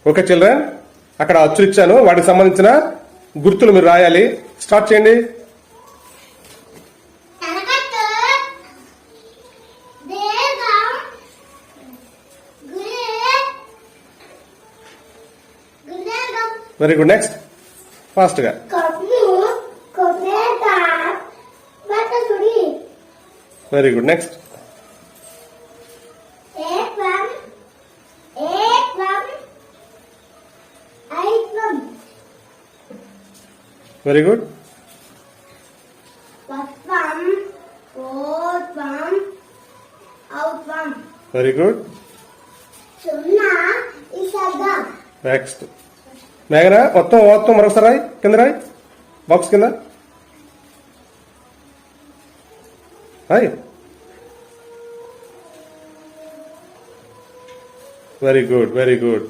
Okay children, అక్కడ అచ్చులు ఇచ్చాను, వాటికి సంబంధించిన గుర్తులు మీరు రాయాలి. స్టార్ట్ చేయండి. Very good. నెక్స్ట్ ఫాస్ట్ గా. Very good. Next. Very good. Very good. Next. మేఘన మొత్తం మరొకసారి రాయి, కింద రాయి, బాక్స్ కింద రాయి. Very good. Very good.